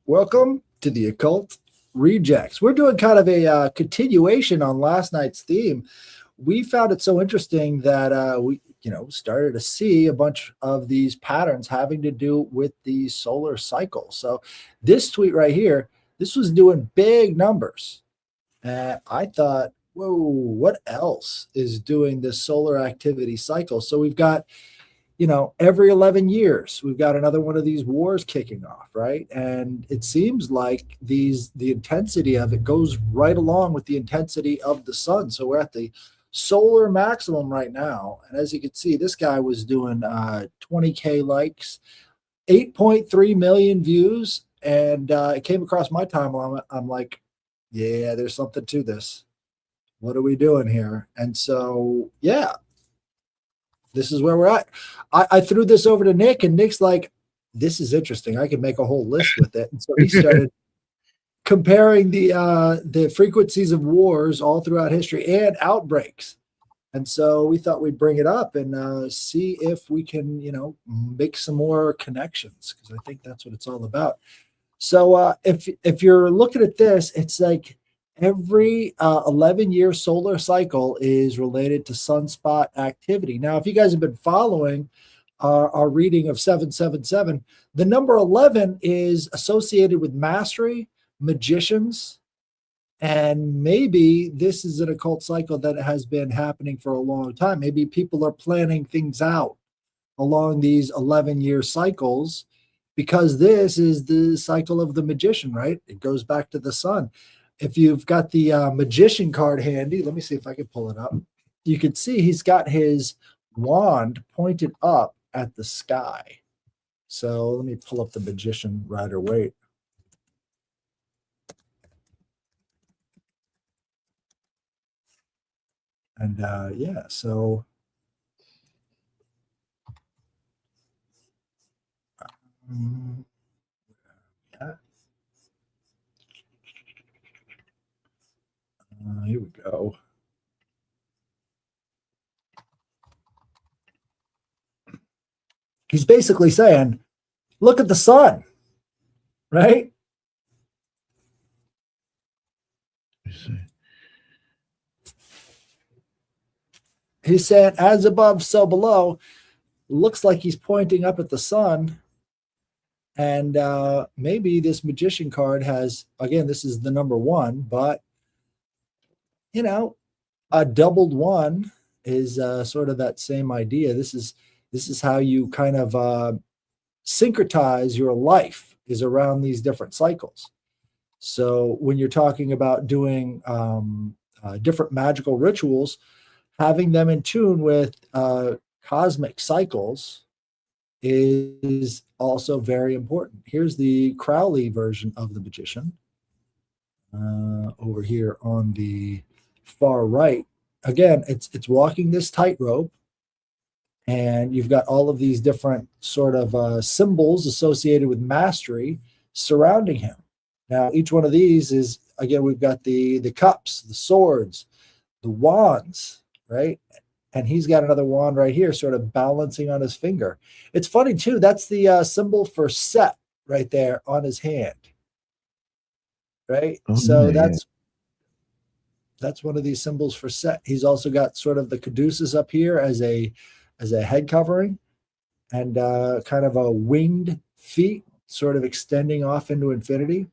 Welcome to the Occult Rejects. We're doing kind of a continuation on last night's theme. We found it so interesting that we started to see a bunch of these patterns having to do with the solar cycle. So this tweet right here, this was doing big numbers. And I thought, whoa, what else is doing this solar activity cycle? So we've got every 11 years, we've got another one of these wars kicking off, right? And it seems like the intensity of it goes right along with the intensity of the sun. So we're at the solar maximum right now. And as you can see, this guy was doing 20K likes, 8.3 million views. And it came across my timeline. I'm like, yeah, there's something to this. What are we doing here? And so, yeah, this is where we're at. I threw this over to Nick, and Nick's like, this is interesting. I could make a whole list with it. And so he started comparing the frequencies of wars all throughout history and outbreaks. And so we thought we'd bring it up and see if we can, make some more connections, because I think that's what it's all about. So if you're looking at this, it's like every 11-year solar cycle is related to sunspot activity. Now, if you guys have been following our reading of 777, the number 11 is associated with mastery, magicians, and maybe this is an occult cycle that has been happening for a long time. Maybe people are planning things out along these 11-year cycles, because this is the cycle of the magician, right? It goes back to the sun. If you've got the magician card handy, let me see if I can pull it up. You can see he's got his wand pointed up at the sky. So let me pull up the magician rider. Wait. And yeah, so yeah. Here we go. He's basically saying, look at the sun, right? He's saying, as above, so below. Looks like he's pointing up at the sun. And maybe this magician card has, again, this is the number one, but, a doubled one is sort of that same idea. This is how you kind of syncretize your life, is around these different cycles. So when you're talking about doing different magical rituals, having them in tune with cosmic cycles is also very important. Here's the Crowley version of the magician over here on the far right. Again, it's walking this tightrope, and you've got all of these different sort of symbols associated with mastery surrounding him. Now, each one of these is, again, we've got the cups, the swords, the wands, right? And he's got another wand right here, sort of balancing on his finger. It's funny, too. That's the symbol for Set right there on his hand, right? Oh, so yeah. That's one of these symbols for Set. He's also got sort of the caduceus up here as a head covering, and kind of a winged feet sort of extending off into infinity.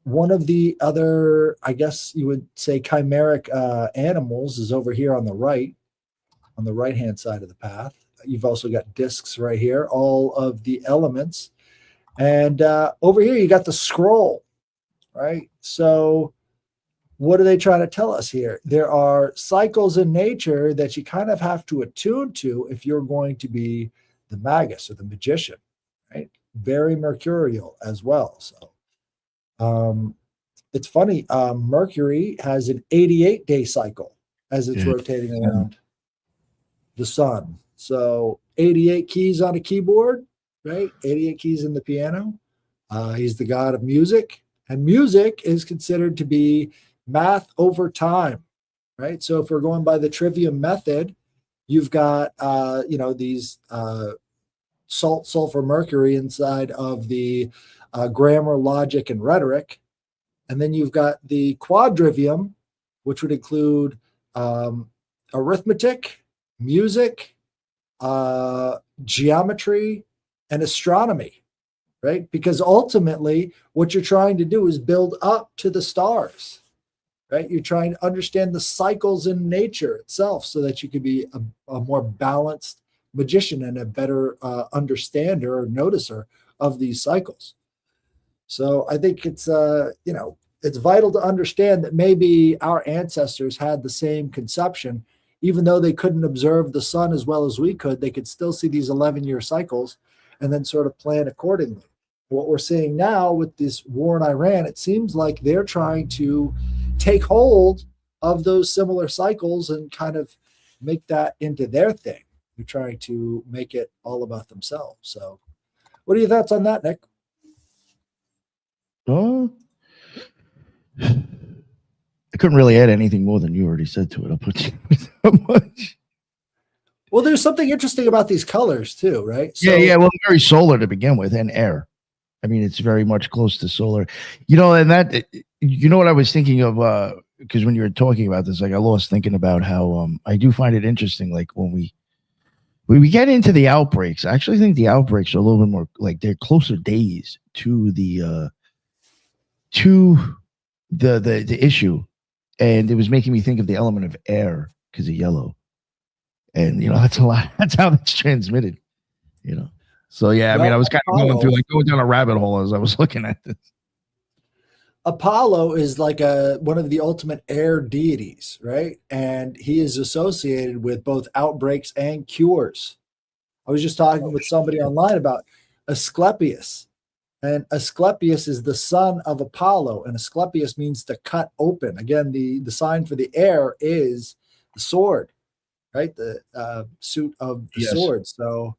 One of the other, I guess you would say, chimeric animals is over here on the right-hand side of the path. You've also got discs right here, all of the elements. And over here, you got the scroll, right? So what are they trying to tell us here? There are cycles in nature that you kind of have to attune to if you're going to be the magus or the magician, right? Very mercurial as well. So it's funny. Mercury has an 88-day cycle as it's rotating around the sun. So 88 keys on a keyboard, right? 88 keys in the piano. He's the god of music, and music is considered to be math over time, right? So if we're going by the trivium method, you've got these salt, sulfur, mercury inside of the grammar, logic, and rhetoric. And then you've got the quadrivium, which would include arithmetic, music, geometry, and astronomy, right? Because ultimately, what you're trying to do is build up to the stars, right? You're trying to understand the cycles in nature itself so that you can be a more balanced magician and a better understander or noticer of these cycles. So I think it's it's vital to understand that maybe our ancestors had the same conception, even though they couldn't observe the sun as well as we could. They could still see these 11-year cycles and then sort of plan accordingly. What we're seeing now with this war in Iran, it seems like they're trying to take hold of those similar cycles and kind of make that into their thing. They're trying to make it all about themselves. So what are your thoughts on that, Nick? I couldn't really add anything more than you already said to it. I'll put you that much. Well, there's something interesting about these colors too, right? So, yeah. Well, very solar to begin with, and air. I mean, it's very much close to solar. And that, what I was thinking of, because when you were talking about this, like I lost thinking about how I do find it interesting. Like when we get into the outbreaks, I actually think the outbreaks are a little bit more like they're closer days to the issue. And it was making me think of the element of air because of yellow. And, that's a lot. That's how it's transmitted, So, yeah, I mean, I was kind of going down a rabbit hole as I was looking at this. Apollo is like one of the ultimate air deities, right? And he is associated with both outbreaks and cures. I was just talking with somebody online about Asclepius. And Asclepius is the son of Apollo, and Asclepius means to cut open. Again, the sign for the air is the sword, right? The suit of the sword. So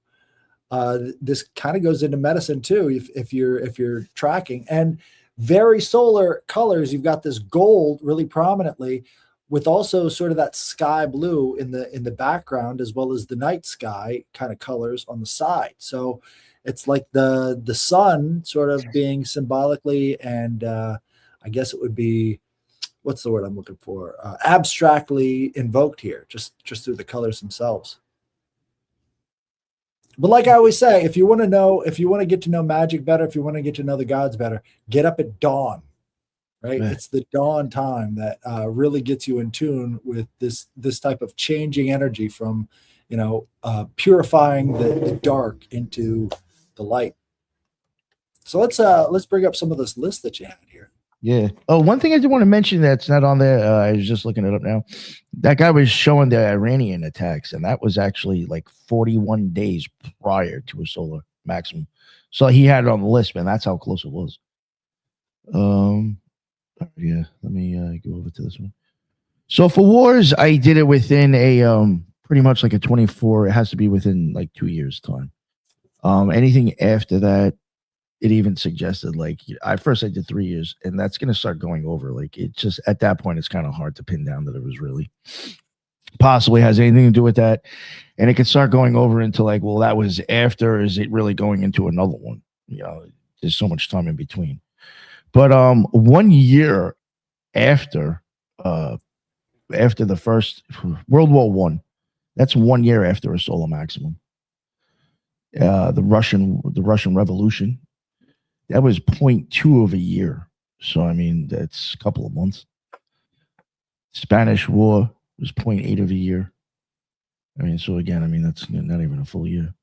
this kind of goes into medicine too, if you're tracking. And very solar colors, you've got this gold really prominently, with also sort of that sky blue in the background, as well as the night sky kind of colors on the side. So it's like the sun sort of being symbolically and I guess it would be, what's the word I'm looking for? Abstractly invoked here, just through the colors themselves. But like I always say, if you want to get to know magic better, if you want to get to know the gods better, get up at dawn, right? It's the dawn time that really gets you in tune with this type of changing energy from, purifying the dark into the light. So let's bring up some of this list that you had here. Yeah. Oh, one thing I did want to mention that's not on there. I was just looking it up now. That guy was showing the Iranian attacks, and that was actually like 41 days prior to a solar maximum. So he had it on the list, man. That's how close it was. Yeah. Let me go over to this one. So for wars, I did it within a pretty much like a 24. It has to be within like 2 years' time. Anything after that, it even suggested like I did 3 years, and that's going to start going over. Like it just at that point, it's kind of hard to pin down that it was really possibly has anything to do with that, and it could start going over into like, well, that was after. Is it really going into another one? There's so much time in between. But 1 year after the first World War I, that's 1 year after a solar maximum. The Russian Revolution. That was 0.2 of a year. So, I mean, that's a couple of months. Spanish War was 0.8 of a year. I mean, so again, that's not even a full year.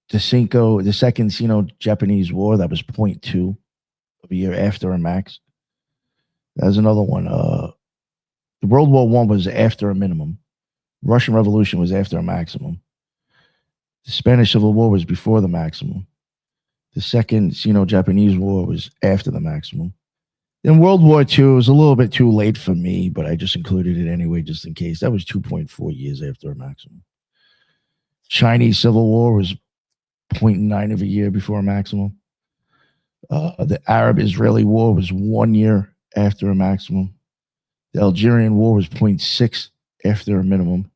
The second Sino-Japanese War, that was 0.2 of a year after a max. That was another one. The World War I was after a minimum. Russian Revolution was after a maximum. The Spanish Civil War was before the maximum. The second Sino-Japanese War was after the maximum. Then World War II was a little bit too late for me, but I just included it anyway, just in case. That was 2.4 years after a maximum. Chinese Civil War was 0.9 of a year before a maximum. The Arab-Israeli War was 1 year after a maximum. The Algerian War was 0.6 after a minimum.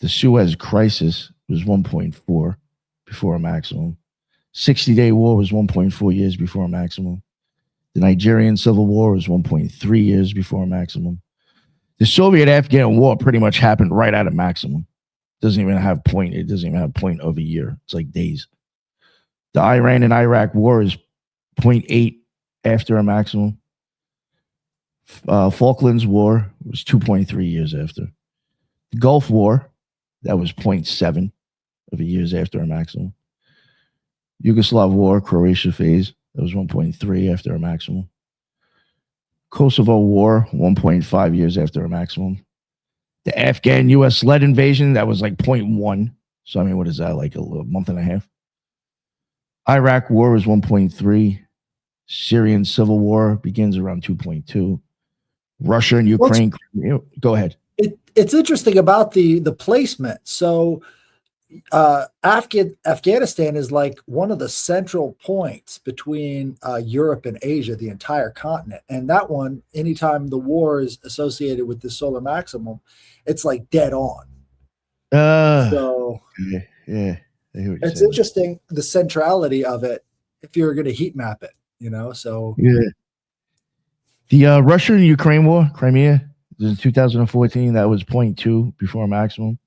The Suez Crisis was 1.4 before a maximum. 60-Day War was 1.4 years before a maximum. The Nigerian Civil War was 1.3 years before a maximum. The Soviet-Afghan War pretty much happened right at a maximum. Doesn't even have point. It doesn't even have point of a year. It's like days. The Iran and Iraq War is 0.8 after a maximum. Falklands War was 2.3 years after. The Gulf War, that was 0.7 of a years after a maximum. Yugoslav War, Croatia phase, that was 1.3 after a maximum. Kosovo War, 1.5 years after a maximum. The Afghan U.S.-led invasion, that was like 0.1. So, I mean, what is that, like a month and a half? Iraq War was 1.3. Syrian Civil War begins around 2.2. Russia and Ukraine. Go ahead. It's interesting about the placement. So Afghanistan is like one of the central points between Europe and Asia, the entire continent. And that one, anytime the war is associated with the solar maximum, it's like dead on. So yeah. It's interesting, the centrality of it, if you're going to heat map it, so. Yeah. The Russia and Ukraine War, Crimea, in 2014, that was 0.2 before a maximum.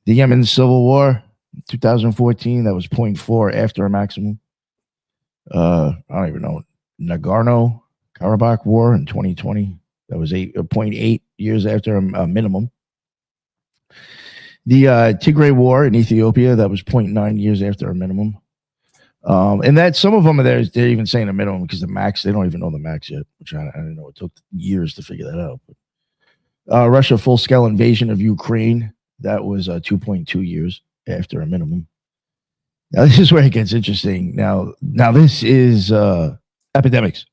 The Yemen Civil War, 2014, that was 0.4 after a maximum. I don't even know. Nagorno-Karabakh War in 2020, that was 0.8 years after a minimum. The Tigray War in Ethiopia, that was 0.9 years after a minimum. And that some of them are there, they're even saying a minimum because the max, they don't even know the max yet, which I don't know. It took years to figure that out. But, Russia full-scale invasion of Ukraine, that was 2.2 years after a minimum. Now, this is where it gets interesting. Now this is epidemics.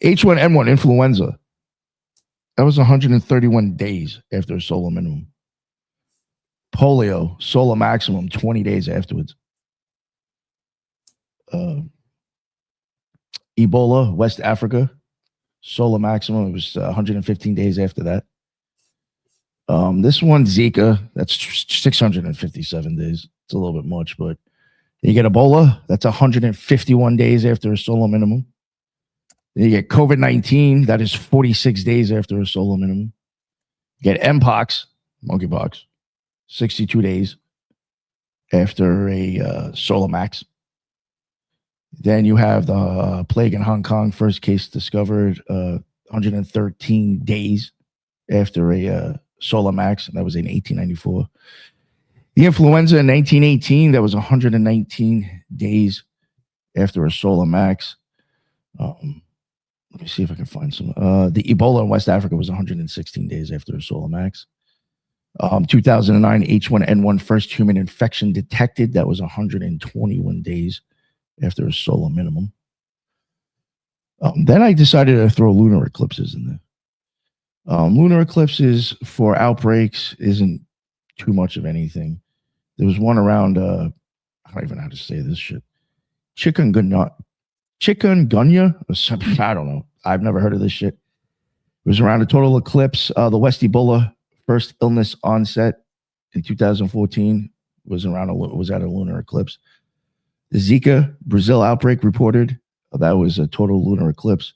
H1N1 influenza, that was 131 days after a solar minimum. Polio, solar maximum, 20 days afterwards. Ebola, West Africa, solar maximum, it was 115 days after that. This one, Zika, that's 657 days. It's a little bit much, but you get Ebola, that's 151 days after a solar minimum. Then you get COVID-19, that is 46 days after a solar minimum. You get Mpox, monkeypox, 62 days after a solar max. Then you have the plague in Hong Kong, first case discovered 113 days after a solar max, and that was in 1894. The influenza in 1918, that was 119 days after a solar max. Let me see if I can find some. The Ebola in West Africa was 116 days after a solar max. 2009 H1N1 first human infection detected, that was 121 days after a solar minimum. Then I decided to throw lunar eclipses in there. Lunar eclipses for outbreaks isn't too much of anything. There was one around, I don't even know how to say this shit. Chikungunya or something. I don't know. I've never heard of this shit. It was around a total eclipse. The West Ebola first illness onset in 2014 was at a lunar eclipse. The Zika Brazil outbreak reported, that was a total lunar eclipse.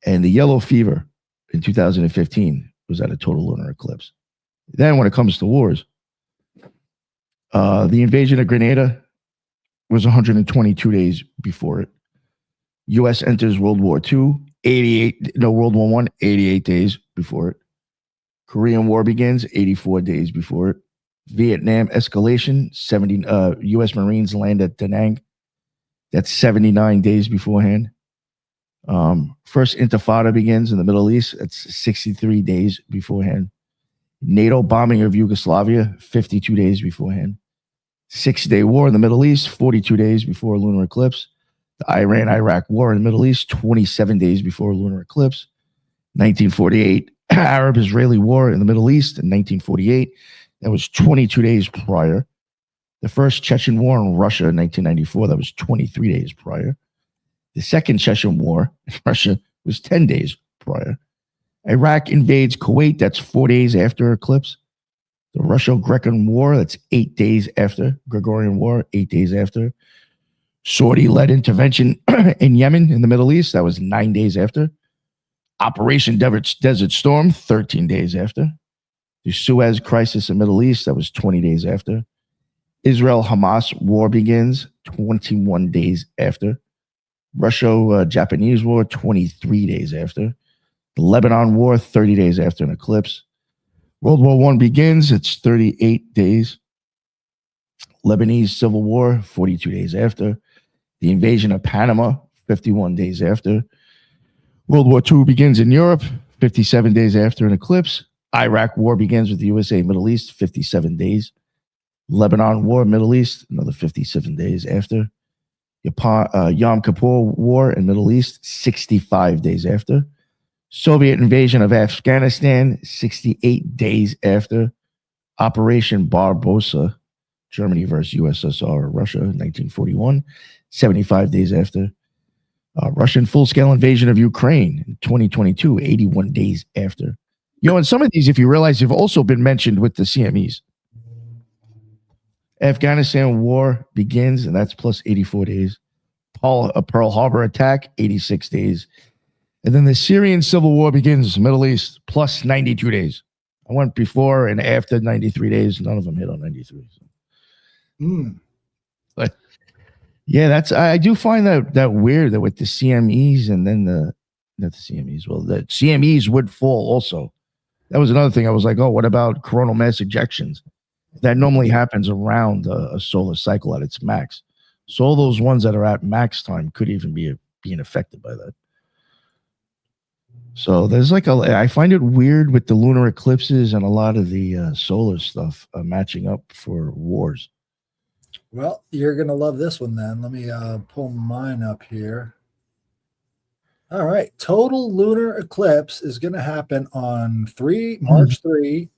And the yellow fever in 2015 was at a total lunar eclipse. Then when it comes to wars, the invasion of Grenada was 122 days before it. U.S. enters World War II, World War I, 88 days before it. Korean War begins, 84 days before it. Vietnam escalation, 70 U.S. Marines land at Da Nang. That's 79 days beforehand. First Intifada begins in the Middle East. That's 63 days beforehand. NATO bombing of Yugoslavia, 52 days beforehand. 6-Day War in the Middle East, 42 days before lunar eclipse. The Iran-Iraq War in the Middle East, 27 days before lunar eclipse. 1948 Arab-Israeli War in the Middle East in 1948. That was 22 days prior. The first Chechen War in Russia in 1994, that was 23 days prior. The second Chechen War in Russia was 10 days prior. Iraq invades Kuwait, that's 4 days after eclipse. The Russo-Grecan War, that's 8 days after. Gregorian War, 8 days after. Saudi-led intervention in Yemen in the Middle East, that was 9 days after. Operation Desert Storm, 13 days after. The Suez Crisis in the Middle East, that was 20 days after. Israel-Hamas war begins, 21 days after. Russia-Japanese War, 23 days after. The Lebanon War, 30 days after an eclipse. World War I begins, it's 38 days. Lebanese Civil War, 42 days after. The invasion of Panama, 51 days after. World War II begins in Europe, 57 days after an eclipse. Iraq War begins with the USA Middle East, 57 days. Lebanon War, Middle East, another 57 days after. Yom Kippur War in Middle East, 65 days after. Soviet invasion of Afghanistan, 68 days after. Operation Barbarossa, Germany versus USSR, Russia, 1941, 75 days after. Russian full-scale invasion of Ukraine in 2022, 81 days after. And some of these, if you realize, have also been mentioned with the CMEs. Afghanistan war begins, and that's plus 84 days. Pearl Harbor attack, 86 days. And then the Syrian civil war begins, Middle East, plus 92 days. I went before and after 93 days. None of them hit on 93. So. But yeah, I do find that weird that with the CMEs and then not the CMEs, well, the CMEs would fall also. That was another thing. I was like, oh, what about coronal mass ejections? That normally happens around a solar cycle at its max. So all those ones that are at max time could even be being affected by that. So there's I find it weird with the lunar eclipses and a lot of the solar stuff matching up for wars. Well, you're going to love this one then. Let me pull mine up here. All right. Total lunar eclipse is going to happen on March 3,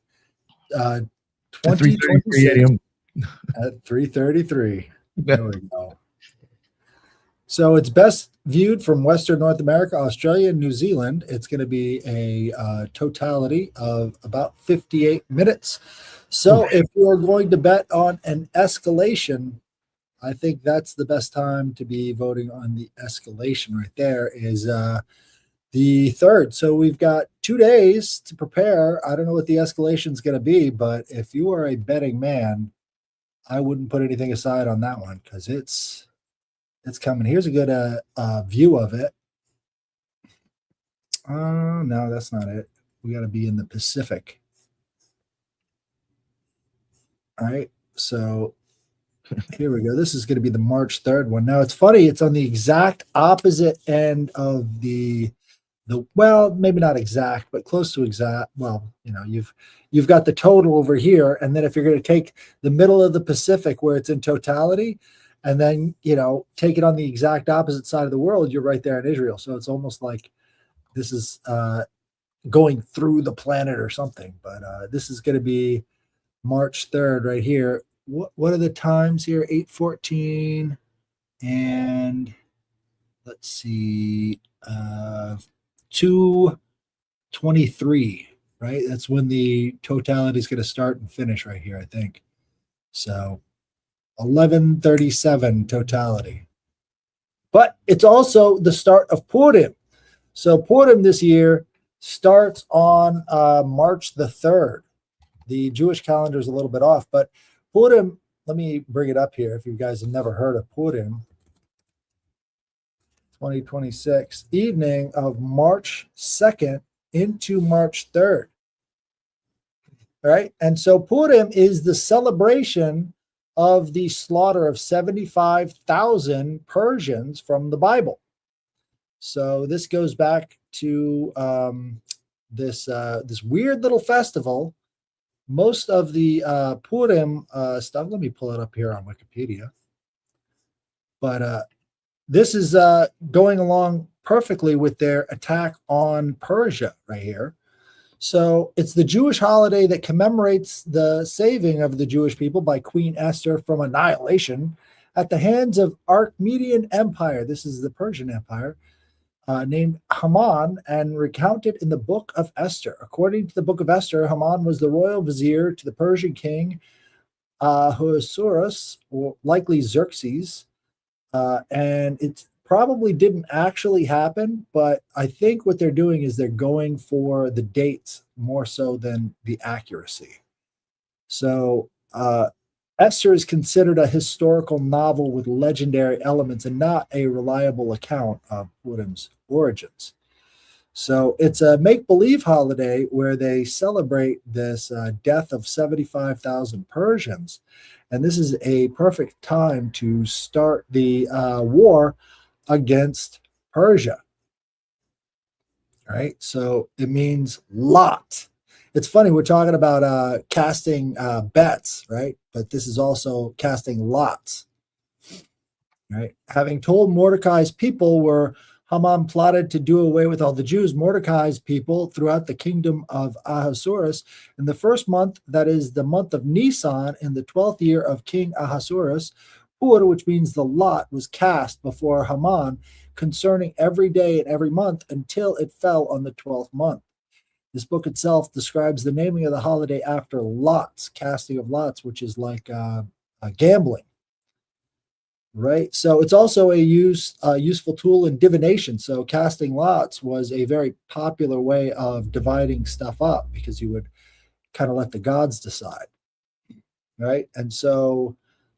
2026 at 3:33. There we go. So it's best viewed from Western North America, Australia, and New Zealand. It's going to be a totality of about 58 minutes. So if you're going to bet on an escalation, I think that's the best time to be voting on the escalation right there is the 3rd. So we've got 2 days to prepare. I don't know what the escalation is going to be, but if you are a betting man, I wouldn't put anything aside on that one because it's coming. Here's a good view of it. No, that's not it. We got to be in the Pacific. All right. So here we go. This is going to be the March 3rd one. Now it's funny. It's on the exact opposite end of the well, maybe not exact, but close to exact. Well, you've got the total over here. And then if you're going to take the middle of the Pacific where it's in totality, and then, take it on the exact opposite side of the world, you're right there in Israel. So it's almost like this is going through the planet or something. But this is going to be March 3rd right here. What are the times here? 8:14 and let's see, 2:23, right? That's when the totality is going to start and finish right here, I think. So 11:37 totality. But it's also the start of Purim. So Purim this year starts on March the 3rd. The Jewish calendar is a little bit off, but Purim, let me bring it up here if you guys have never heard of Purim. 2026, evening of March 2nd into March 3rd. All right. And so Purim is the celebration of the slaughter of 75,000 Persians from the Bible. So this goes back to this weird little festival. Most of the Purim stuff, let me pull it up here on Wikipedia. But this is going along perfectly with their attack on Persia right here. So it's the Jewish holiday that commemorates the saving of the Jewish people by Queen Esther from annihilation at the hands of Archmedian Empire. This is the Persian Empire. named Haman and recounted in the Book of Esther. According to the Book of Esther, Haman was the royal vizier to the Persian king Ahasuerus, or likely Xerxes, and it probably didn't actually happen, but I think what they're doing is they're going for the dates more so than the accuracy. So Esther is considered a historical novel with legendary elements and not a reliable account of Purim's origins. So it's a make believe holiday where they celebrate this death of 75,000 Persians. And this is a perfect time to start the war against Persia. Right? So it means lot. It's funny, we're talking about casting bets, right? But this is also casting lots, right? Having told Mordecai's people where Haman plotted to do away with all the Jews, Mordecai's people throughout the kingdom of Ahasuerus, in the first month, that is the month of Nisan, in the 12th year of King Ahasuerus, Pur, which means the lot, was cast before Haman concerning every day and every month until it fell on the 12th month. This book itself describes the naming of the holiday after lots, casting of lots, which is like gambling, right? So it's also a useful tool in divination. So casting lots was a very popular way of dividing stuff up because you would kind of let the gods decide, right? And so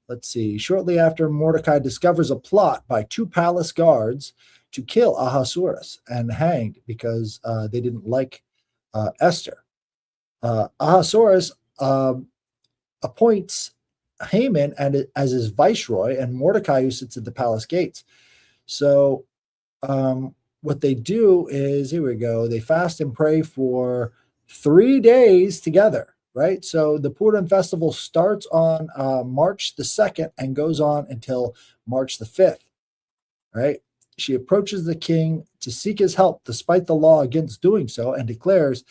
let's see. Shortly after, Mordecai discovers a plot by two palace guards to kill Ahasuerus and hanged because they didn't like Esther. Ahasuerus appoints Haman as his viceroy and Mordecai, who sits at the palace gates. So what they do is, here we go, they fast and pray for 3 days together, right? So the Purim festival starts on March the 2nd and goes on until March the 5th, right? She approaches the king to seek his help despite the law against doing so and declares,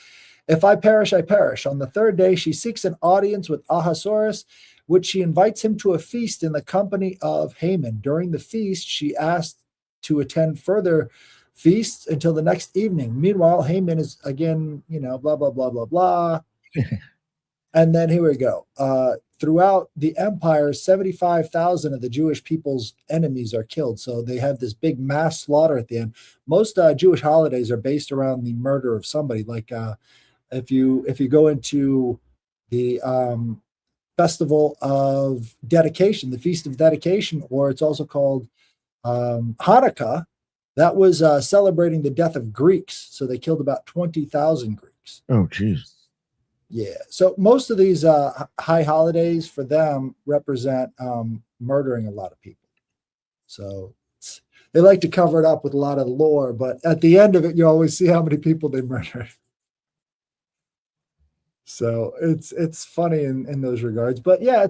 "If I perish, I perish." On the third day, she seeks an audience with Ahasuerus, which she invites him to a feast in the company of Haman. During the feast, she asked to attend further feasts until the next evening. Meanwhile, Haman is again, blah, blah, blah, blah, blah. And then here we go. Throughout the empire, 75,000 of the Jewish people's enemies are killed. So they have this big mass slaughter at the end. Most Jewish holidays are based around the murder of somebody. Like if you go into the festival of dedication, the Feast of Dedication, or it's also called Hanukkah, that was celebrating the death of Greeks. So they killed about 20,000 Greeks. Oh, geez. Yeah. So most of these high holidays for them represent murdering a lot of people. So they like to cover it up with a lot of lore, but at the end of it, you always see how many people they murdered. So it's funny in those regards. But yeah,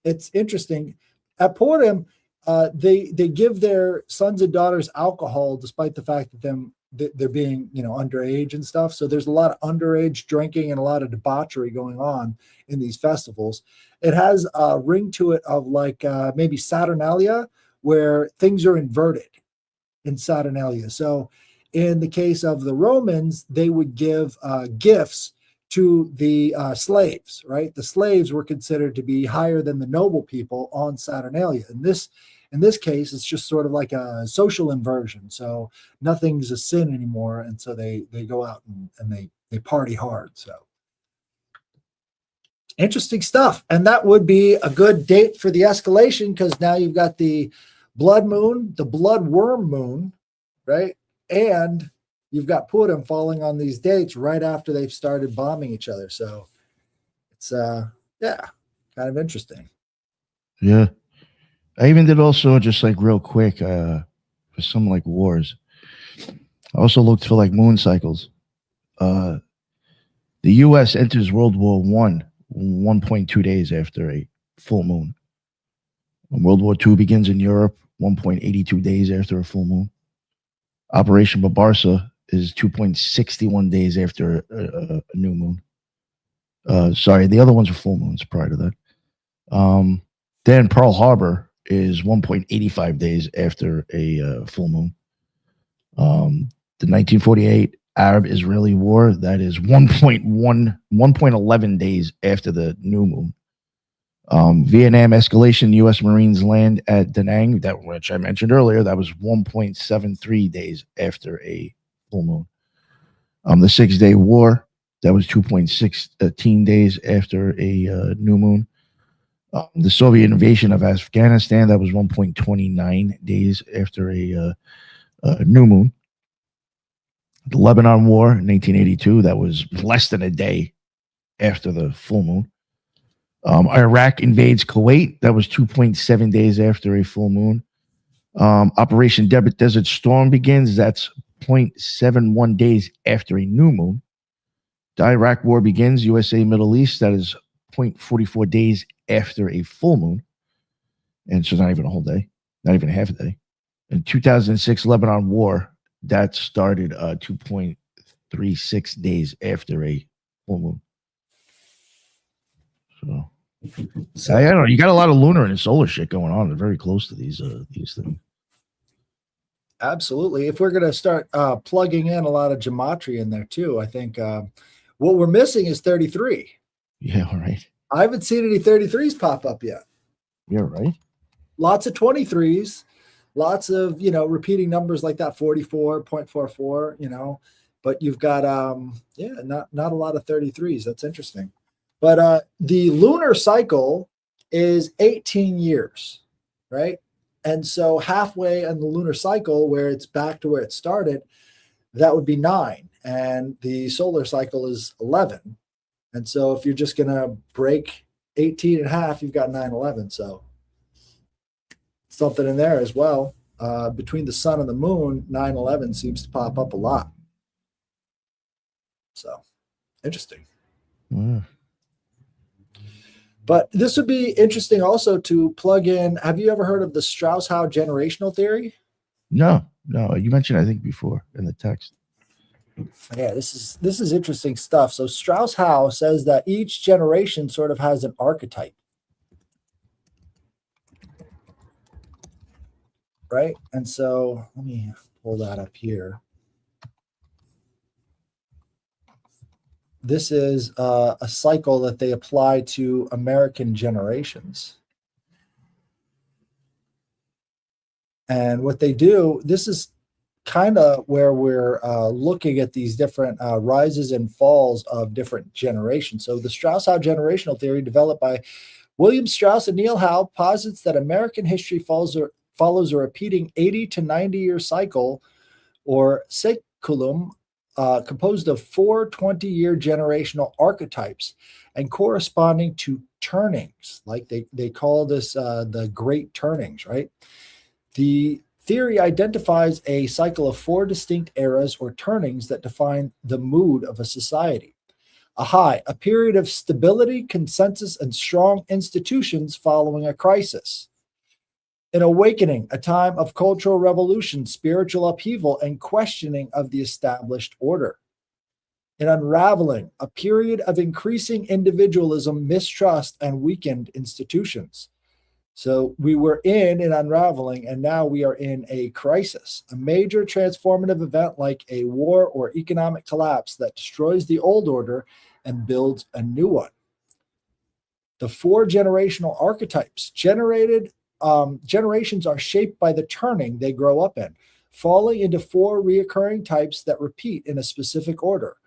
it's interesting. At Purim, they give their sons and daughters alcohol, despite the fact that they're being underage and stuff. So there's a lot of underage drinking and a lot of debauchery going on in these festivals. It has a ring to it of like maybe Saturnalia, where things are inverted in Saturnalia. So in the case of the Romans, they would give gifts to the slaves, right? The slaves were considered to be higher than the noble people on Saturnalia. In this case, it's just sort of like a social inversion. So nothing's a sin anymore. And so they go out and they party hard. So interesting stuff. And that would be a good date for the escalation, because now you've got the blood moon, the blood worm moon, right? And you've got Purim falling on these dates right after they've started bombing each other. So it's kind of interesting. Yeah. I even did also, just like real quick, for some like wars, I also looked for like moon cycles. The U.S. enters World War I 1.2 days after a full moon. And World War II begins in Europe 1.82 days after a full moon. Operation Barbarossa is 2.61 days after a new moon. Sorry, the other ones are full moons prior to that. Then Pearl Harbor is 1.85 days after a full moon. The 1948 Arab-Israeli War, that is 1.11 days after the new moon. Vietnam escalation, U.S. Marines land at Da Nang, that which I mentioned earlier, that was 1.73 days after a full moon. The 6-Day War, that was 2.16 days after a new moon. The Soviet invasion of Afghanistan, that was 1.29 days after a new moon. The Lebanon War in 1982, that was less than a day after the full moon. Iraq invades Kuwait, that was 2.7 days after a full moon. Operation Desert Storm begins, that's 0.71 days after a new moon. The Iraq War begins, USA Middle East, that is 0.44 days after a full moon. And so not even a whole day, not even half a day. In 2006 Lebanon War, that started 2.36 days after a full moon. So I don't know. You got a lot of lunar and solar shit going on. They're very close to these things. Absolutely. If we're going to start plugging in a lot of gematria in there too, I think what we're missing is 33. Yeah, all right. I haven't seen any 33s pop up yet. Yeah, right. Lots of 23s, lots of, repeating numbers like that, 44.44, but you've got, not a lot of 33s. That's interesting. But the lunar cycle is 18 years, right? And so halfway in the lunar cycle, where it's back to where it started, that would be 9. And the solar cycle is 11. And so if you're just going to break 18 and a half, you've got 9/11. So something in there as well. Between the sun and the moon, 9/11 seems to pop up a lot. So interesting. Yeah. But this would be interesting also to plug in. Have you ever heard of the Strauss-Howe generational theory? No. You mentioned, I think, before in the text. Yeah, this is interesting stuff. So Strauss-Howe says that each generation sort of has an archetype, right? And so let me pull that up here. This is a cycle that they apply to American generations. And what they do, this is kind of where we're looking at these different rises and falls of different generations. So the Strauss-Howe generational theory, developed by William Strauss and Neil Howe, posits that American history follows a repeating 80 to 90-year cycle, or saeculum, composed of 4 20-year generational archetypes and corresponding to turnings. Like they call this the great turnings, right? The theory identifies a cycle of 4 distinct eras or turnings that define the mood of a society. A high, a period of stability, consensus, and strong institutions following a crisis. An awakening, a time of cultural revolution, spiritual upheaval, and questioning of the established order. An unraveling, a period of increasing individualism, mistrust, and weakened institutions. So we were in an unraveling, and now we are in a crisis, a major transformative event like a war or economic collapse that destroys the old order and builds a new one. The 4 generational archetypes generations are shaped by the turning they grow up in, falling into 4 reoccurring types that repeat in a specific order.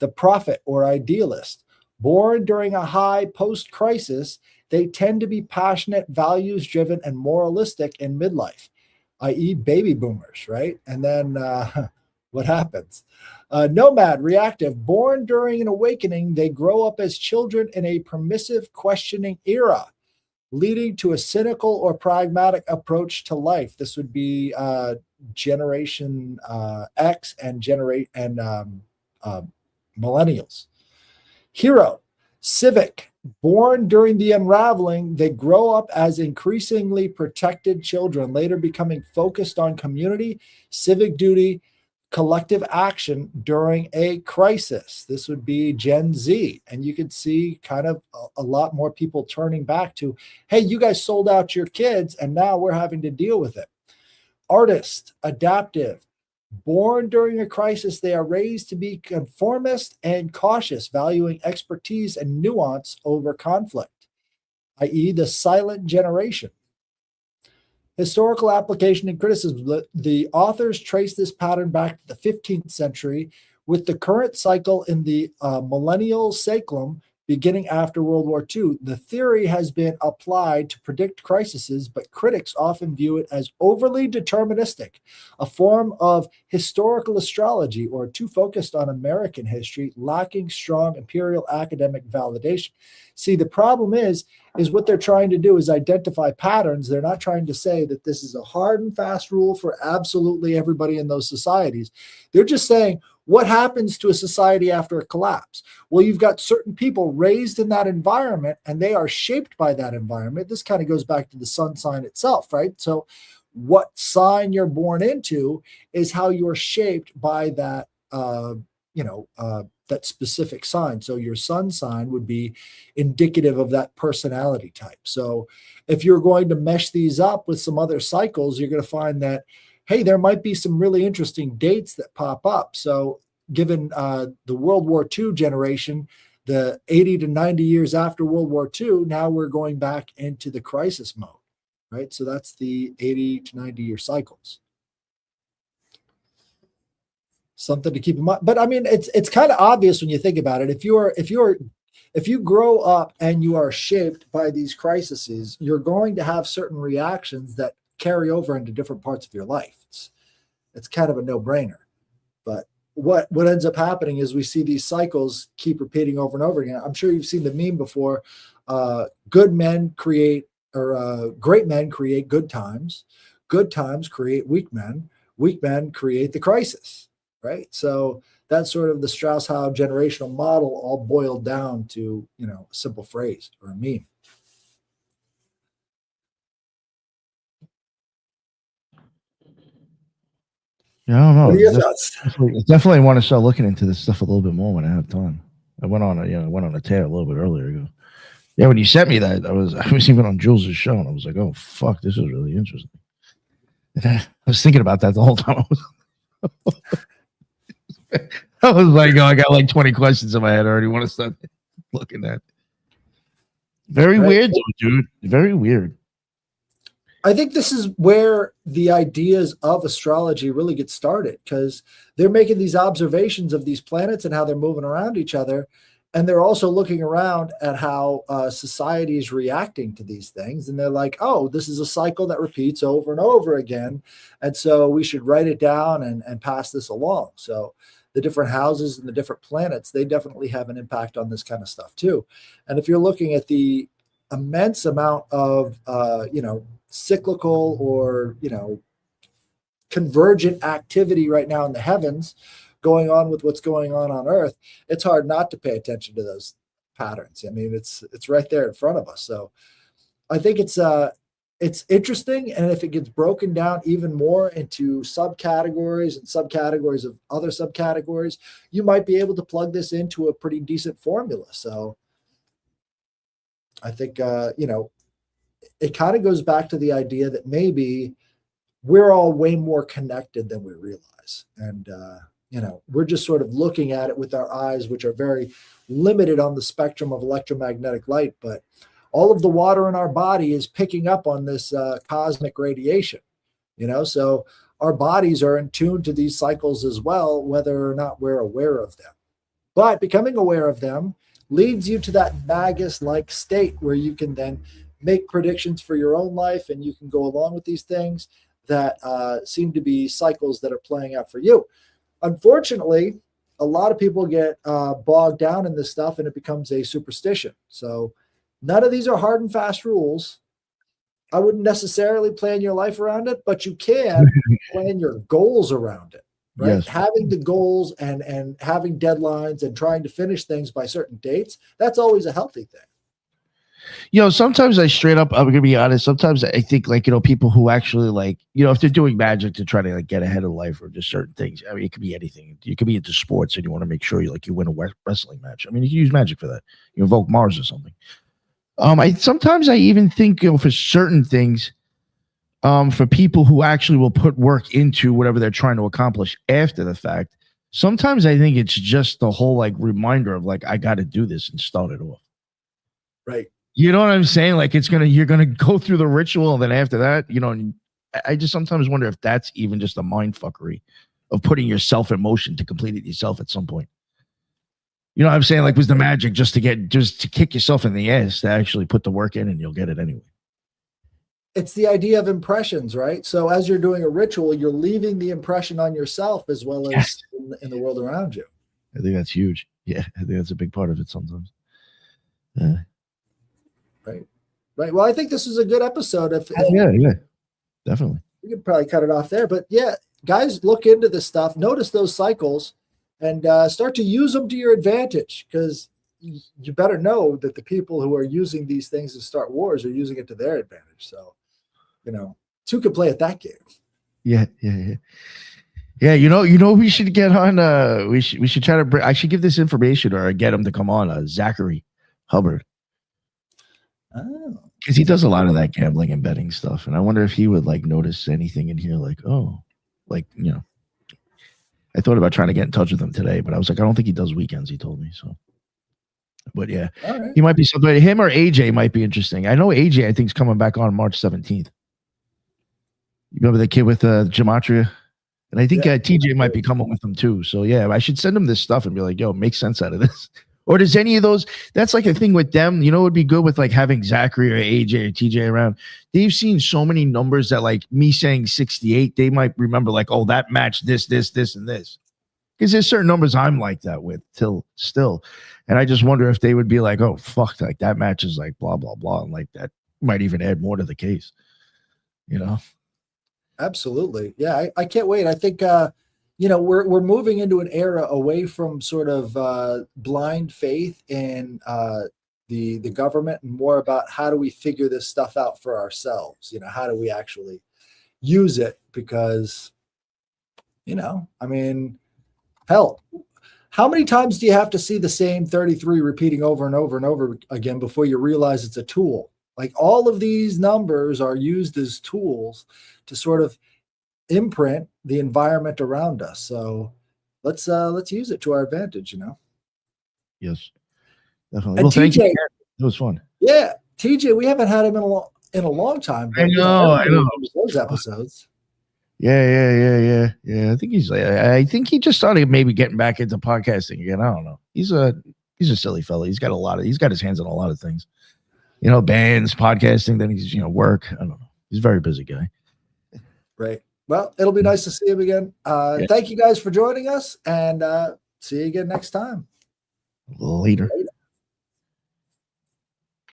The prophet or idealist, born during a high post-crisis, they tend to be passionate, values-driven, and moralistic in midlife, i.e. baby boomers, right? And then what happens? Nomad, reactive, born during an awakening, they grow up as children in a permissive, questioning era, leading to a cynical or pragmatic approach to life. This would be Generation X and millennials. Hero, civic, born during the unraveling, they grow up as increasingly protected children, later becoming focused on community, civic duty, collective action during a crisis. This would be Gen Z. And you could see kind of a lot more people turning back to, hey, you guys sold out your kids and now we're having to deal with it. Artist, adaptive, Born during a crisis, they are raised to be conformist and cautious, valuing expertise and nuance over conflict, i.e., the silent generation. Historical application and criticism. The authors trace this pattern back to the 15th century, with the current cycle in the millennial cyclum beginning after World War II. The theory has been applied to predict crises, but critics often view it as overly deterministic, a form of historical astrology, or too focused on American history, lacking strong imperial academic validation. See, the problem is what they're trying to do is identify patterns. They're not trying to say that this is a hard and fast rule for absolutely everybody in those societies. They're just saying, what happens to a society after a collapse? Well, you've got certain people raised in that environment and they are shaped by that environment. This kind of goes back to the sun sign itself, right? So what sign you're born into is how you're shaped by that, that specific sign. So your sun sign would be indicative of that personality type. So if you're going to mesh these up with some other cycles, you're going to find that, hey, there might be some really interesting dates that pop up. So given the World War II generation, the 80 to 90 years after World War II, now we're going back into the crisis mode, right? So that's the 80 to 90 year cycles. Something to keep in mind. But I mean, it's kind of obvious when you think about it. If you grow up and you are shaped by these crises, you're going to have certain reactions that carry over into different parts of your life. It's kind of a no-brainer. But what ends up happening is we see these cycles keep repeating over and over again. I'm sure you've seen the meme before. Good men create, or great men create good times. Good times create weak men. Weak men create the crisis, right? So that's sort of the Strauss-Howe generational model, all boiled down to, a simple phrase or a meme. Yeah, I don't know. What are your thoughts? Definitely want to start looking into this stuff a little bit more when I have time. I went on a tear a little bit earlier ago. Yeah, when you sent me that, I was even on Jules's show, and I was like, oh fuck, this is really interesting. And I was thinking about that the whole time. I was like, oh, I got like 20 questions in my head. I already want to start looking at. Very weird, though, dude. Very weird. I think this is where the ideas of astrology really get started, because they're making these observations of these planets and how they're moving around each other. And they're also looking around at how society is reacting to these things. And they're like, oh, this is a cycle that repeats over and over again. And so we should write it down and pass this along. So the different houses and the different planets, they definitely have an impact on this kind of stuff too. And if you're looking at the immense amount of, cyclical or, convergent activity right now in the heavens going on with what's going on Earth, it's hard not to pay attention to those patterns. I mean, it's right there in front of us. So I think it's interesting. And if it gets broken down even more into subcategories and subcategories of other subcategories, you might be able to plug this into a pretty decent formula. So I think, it kind of goes back to the idea that maybe we're all way more connected than we realize. And, we're just sort of looking at it with our eyes, which are very limited on the spectrum of electromagnetic light. But all of the water in our body is picking up on this cosmic radiation, so our bodies are in tune to these cycles as well, whether or not we're aware of them. But becoming aware of them leads you to that magus-like state where you can then make predictions for your own life, and you can go along with these things that seem to be cycles that are playing out for you. Unfortunately, a lot of people get bogged down in this stuff and it becomes a superstition. So none of these are hard and fast rules. I wouldn't necessarily plan your life around it, but you can plan your goals around it, right? Yes. Having the goals and having deadlines and trying to finish things by certain dates, that's always a healthy thing. Sometimes I'm going to be honest. Sometimes I think people who actually if they're doing magic to try to get ahead of life or just certain things. I mean, it could be anything. You could be into sports and you want to make sure you win a wrestling match. I mean, you can use magic for that. You invoke Mars or something. Sometimes I even think, for certain things, for people who actually will put work into whatever they're trying to accomplish after the fact. Sometimes I think it's just the whole like reminder of like, I got to do this and start it off. Right. You know what I'm saying? Like you're going to go through the ritual. And then after that, I just sometimes wonder if that's even just a mind fuckery of putting yourself in motion to complete it yourself at some point. You know what I'm saying? Like, was the magic just to kick yourself in the ass to actually put the work in and you'll get it anyway. It's the idea of impressions, right? So as you're doing a ritual, you're leaving the impression on yourself as well as in the world around you. I think that's huge. Yeah, I think that's a big part of it sometimes. Yeah. Right. Well, I think this is a good episode. Yeah, definitely. We could probably cut it off there, but yeah, guys, look into this stuff. Notice those cycles and start to use them to your advantage, because you better know that the people who are using these things to start wars are using it to their advantage. So, two can play at that game. Yeah. We should get on. We should try to bring. I should give this information or get him to come on. Zachary Hubbard. Oh, because he does a lot of that gambling and betting stuff, and I wonder if he would like notice anything in here, like I thought about trying to get in touch with him today, but I was like, I don't think he does weekends. He told me so. But yeah, right. He might be somebody. Him or AJ might be interesting. I know AJ. I think is coming back on March 17th. You remember the kid with gematria? And I think TJ might be coming with him too. So yeah, I should send him this stuff and be like, yo, make sense out of this. Or does any of those, that's like a thing with them, it would be good with like having Zachary or AJ or TJ around. They've seen so many numbers that like me saying 68, they might remember like, oh, that matched this, and this. Because there's certain numbers I'm like that with still. And I just wonder if they would be like, oh, fuck, like that matches like blah, blah, blah. And like that might even add more to the case, Absolutely. Yeah, I can't wait. I think, we're moving into an era away from sort of blind faith in the government and more about how do we figure this stuff out for ourselves? How do we actually use it? Because, hell, how many times do you have to see the same 33 repeating over and over and over again before you realize it's a tool? Like all of these numbers are used as tools to sort of imprint the environment around us. So let's use it to our advantage, Yes, definitely. And well, TJ, thank you. It was fun. Yeah, TJ, we haven't had him in a long time. But, I know. Those episodes. Yeah. I think he just started maybe getting back into podcasting again. I don't know. He's a silly fella. He's got his hands on a lot of things. Bands, podcasting, then he's, work. I don't know. He's a very busy guy. Right. Well, it'll be nice to see him again. Thank you guys for joining us, and see you again next time. Later.